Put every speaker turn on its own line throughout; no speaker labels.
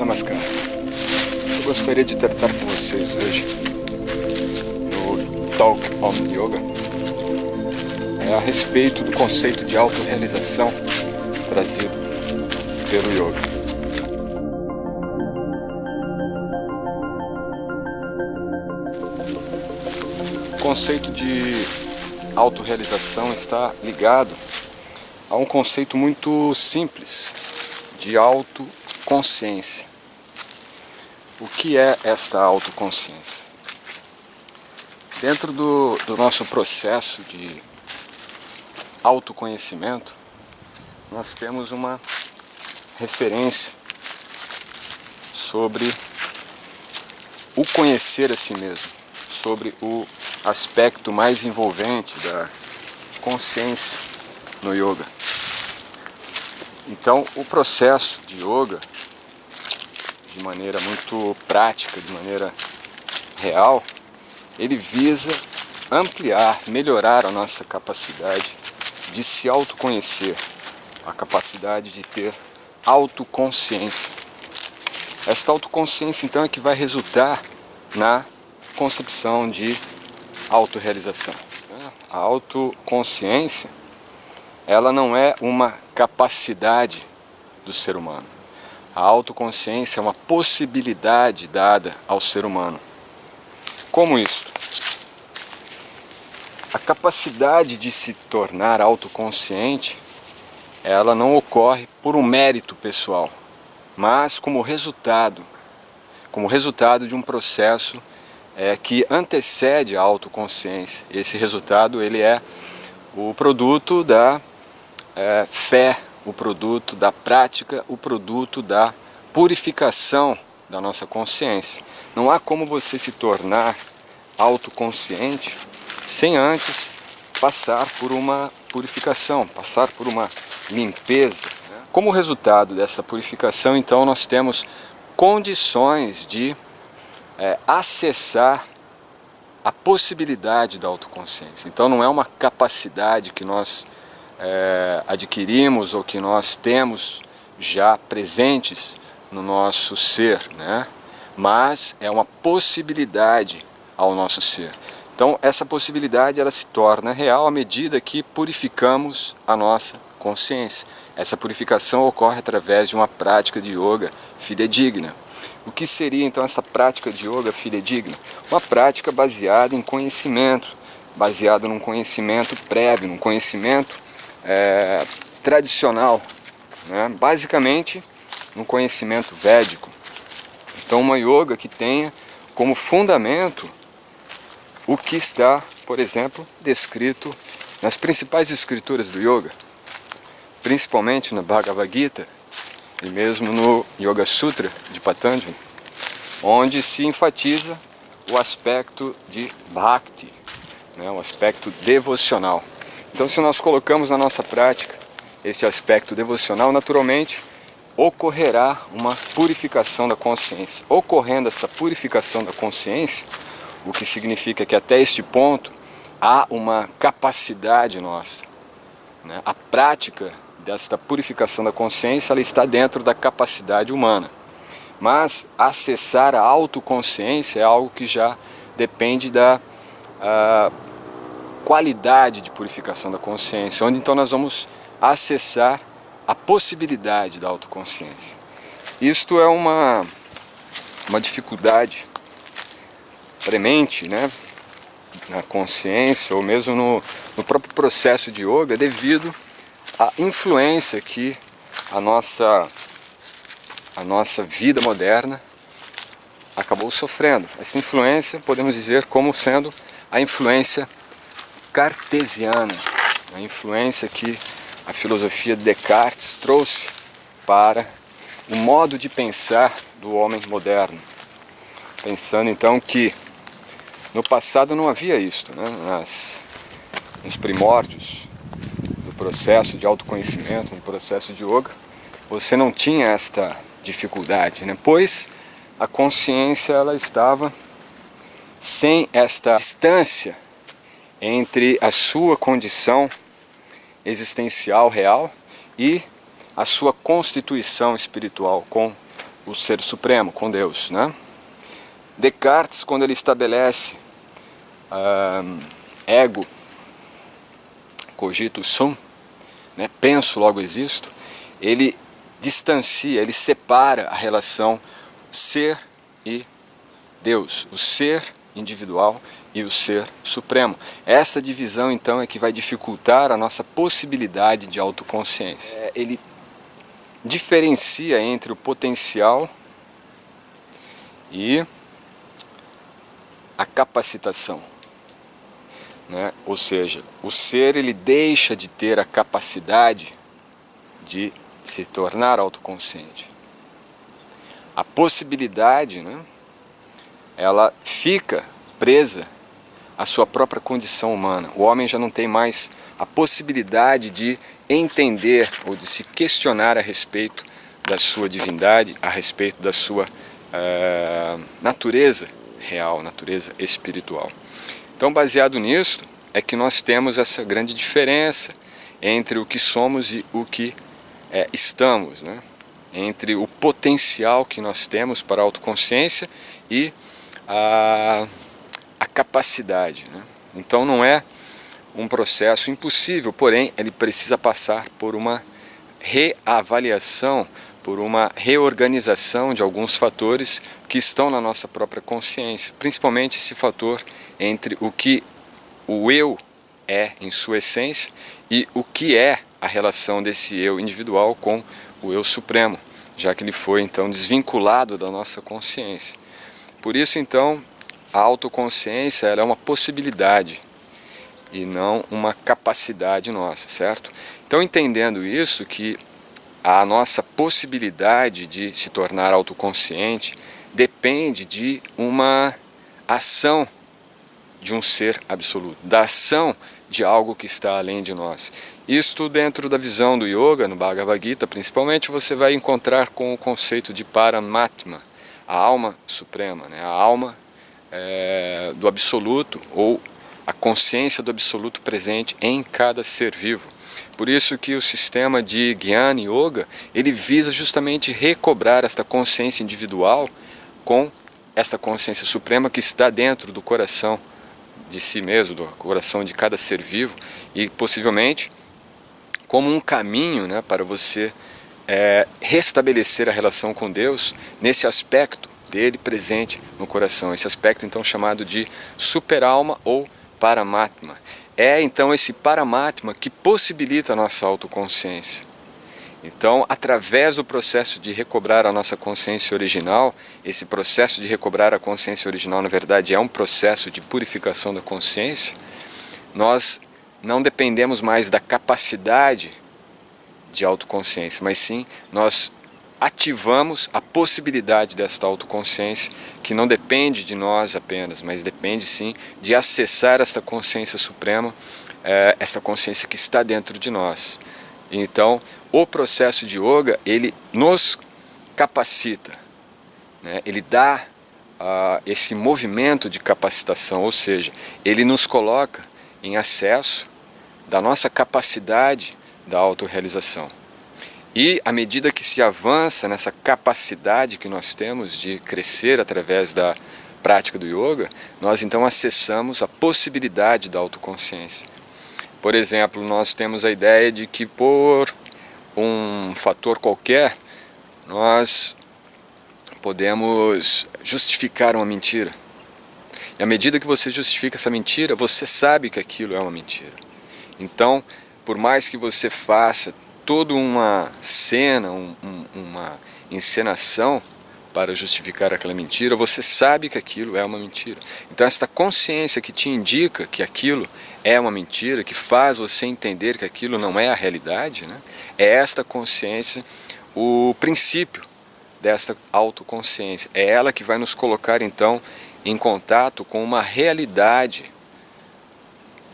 Namaskar. Eu gostaria de tratar com vocês hoje no Talk on Yoga a respeito do conceito de autorrealização trazido pelo Yoga. O conceito de autorrealização está ligado a um conceito muito simples de autoconsciência. O que é esta autoconsciência? Dentro do nosso processo de autoconhecimento, nós temos uma referência sobre o conhecer a si mesmo, sobre o aspecto mais envolvente da consciência no yoga. Então, o processo de yoga, de maneira muito prática, de maneira real, ele visa ampliar, melhorar a nossa capacidade de se autoconhecer, a capacidade de ter autoconsciência. Esta autoconsciência, então, é que vai resultar na concepção de autorrealização. A autoconsciência, ela não é uma capacidade do ser humano. A autoconsciência é uma possibilidade dada ao ser humano. Como isso? A capacidade de se tornar autoconsciente, ela não ocorre por um mérito pessoal, mas como resultado de um processo que antecede a autoconsciência. Esse resultado, ele é o produto da fé, o produto da prática, o produto da purificação da nossa consciência. Não há como você se tornar autoconsciente sem antes passar por uma purificação, passar por uma limpeza. Como resultado dessa purificação, então, nós temos condições de acessar a possibilidade da autoconsciência. Então não é uma capacidade que nós adquirimos ou que nós temos já presentes no nosso ser, né? Mas é uma possibilidade ao nosso ser. Então essa possibilidade, ela se torna real à medida que purificamos a nossa consciência. Essa purificação ocorre através de uma prática de yoga fidedigna. O que seria então essa prática de yoga fidedigna? Uma prática baseada em conhecimento, baseada num conhecimento prévio, num conhecimento tradicional, né? Basicamente num conhecimento védico. Então uma yoga que tenha como fundamento o que está, por exemplo, descrito nas principais escrituras do yoga, principalmente no Bhagavad Gita e mesmo no Yoga Sutra de Patanjali, onde se enfatiza o aspecto de Bhakti, né, o aspecto devocional. Então, se nós colocamos na nossa prática esse aspecto devocional, naturalmente ocorrerá uma purificação da consciência. Ocorrendo essa purificação da consciência, o que significa que até este ponto há uma capacidade nossa, né? A prática desta purificação da consciência, ela está dentro da capacidade humana. Mas acessar a autoconsciência é algo que já depende da qualidade de purificação da consciência, onde então nós vamos acessar a possibilidade da autoconsciência. Isto é uma dificuldade premente, né, na consciência ou mesmo no próprio processo de yoga, devido à influência que a nossa vida moderna acabou sofrendo. Essa influência podemos dizer como sendo a influência cartesiana, a influência que a filosofia de Descartes trouxe para o modo de pensar do homem moderno. Pensando então que no passado não havia isto, né? Nos primórdios do processo de autoconhecimento, no processo de yoga, você não tinha esta dificuldade, né? Pois a consciência, ela estava sem esta distância entre a sua condição existencial real e a sua constituição espiritual com o Ser Supremo, com Deus, né? Descartes, quando ele estabelece ego, cogito sum, né? Penso, logo existo, ele distancia, ele separa a relação ser e Deus, o ser individual e o ser supremo. Essa divisão então é que vai dificultar a nossa possibilidade de autoconsciência. Ele diferencia entre o potencial e a capacitação, né? Ou seja, o ser ele deixa de ter a capacidade de se tornar autoconsciente. A possibilidade, né, ela fica presa à sua própria condição humana. O homem já não tem mais a possibilidade de entender ou de se questionar a respeito da sua divindade, a respeito da sua natureza real, natureza espiritual. Então, baseado nisso, é que nós temos essa grande diferença entre o que somos e o que estamos, né? Entre o potencial que nós temos para a autoconsciência e a capacidade, né? Então não é um processo impossível, porém ele precisa passar por uma reavaliação, por uma reorganização de alguns fatores que estão na nossa própria consciência, principalmente esse fator entre o que o eu é em sua essência e o que é a relação desse eu individual com o eu supremo, já que ele foi então desvinculado da nossa consciência. Por isso então a autoconsciência ela é uma possibilidade e não uma capacidade nossa, certo? Então, entendendo isso, que a nossa possibilidade de se tornar autoconsciente depende de uma ação de um ser absoluto, da ação de algo que está além de nós. Isto dentro da visão do yoga, no Bhagavad Gita principalmente, você vai encontrar com o conceito de Paramatma, a alma suprema, né? A alma do absoluto ou a consciência do absoluto presente em cada ser vivo. Por isso que o sistema de Jnana Yoga, ele visa justamente recobrar esta consciência individual com esta consciência suprema que está dentro do coração de si mesmo, do coração de cada ser vivo, e possivelmente como um caminho, né, para você restabelecer a relação com Deus nesse aspecto dele presente no coração, esse aspecto então chamado de superalma ou Paramatma. É então esse Paramatma que possibilita a nossa autoconsciência. Então, através do processo de recobrar a nossa consciência original, esse processo de recobrar a consciência original, na verdade, é um processo de purificação da consciência, nós não dependemos mais da capacidade de autoconsciência, mas sim nós ativamos a possibilidade desta autoconsciência, que não depende de nós apenas, mas depende sim de acessar esta consciência suprema, essa consciência que está dentro de nós. Então, o processo de yoga, ele nos capacita, né? Ele dá esse movimento de capacitação, ou seja, ele nos coloca em acesso da nossa capacidade da autorrealização. E à medida que se avança nessa capacidade que nós temos de crescer através da prática do yoga, nós então acessamos a possibilidade da autoconsciência. Por exemplo, nós temos a ideia de que por um fator qualquer, nós podemos justificar uma mentira. E à medida que você justifica essa mentira, você sabe que aquilo é uma mentira. Então, por mais que você faça toda uma cena, uma encenação para justificar aquela mentira, você sabe que aquilo é uma mentira. Então esta consciência que te indica que aquilo é uma mentira, que faz você entender que aquilo não é a realidade, né? É esta consciência o princípio desta autoconsciência. É ela que vai nos colocar então em contato com uma realidade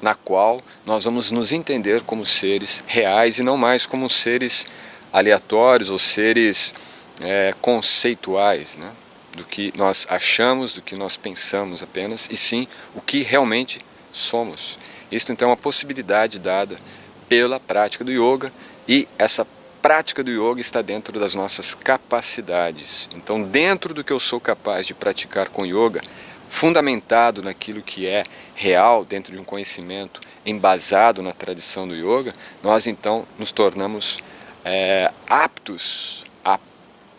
na qual nós vamos nos entender como seres reais e não mais como seres aleatórios ou seres conceituais, né? Do que nós achamos, do que nós pensamos apenas, e sim o que realmente somos. Isto então é uma possibilidade dada pela prática do yoga, e essa prática do yoga está dentro das nossas capacidades. Então, dentro do que eu sou capaz de praticar com yoga, fundamentado naquilo que é real, dentro de um conhecimento embasado na tradição do yoga, nós então nos tornamos aptos à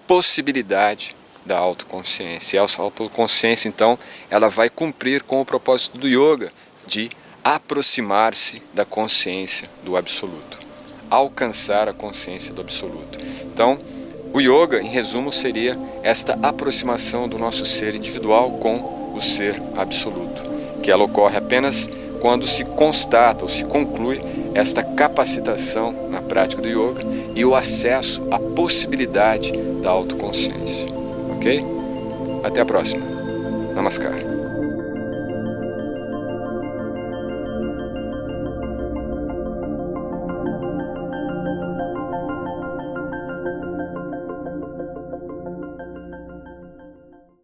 possibilidade da autoconsciência. E a autoconsciência, então, ela vai cumprir com o propósito do yoga de aproximar-se da consciência do absoluto, alcançar a consciência do absoluto. Então, o yoga, em resumo, seria esta aproximação do nosso ser individual com o ser absoluto, que ela ocorre apenas quando se constata ou se conclui esta capacitação na prática do yoga e o acesso à possibilidade da autoconsciência. Ok? Até a próxima. Namaskar.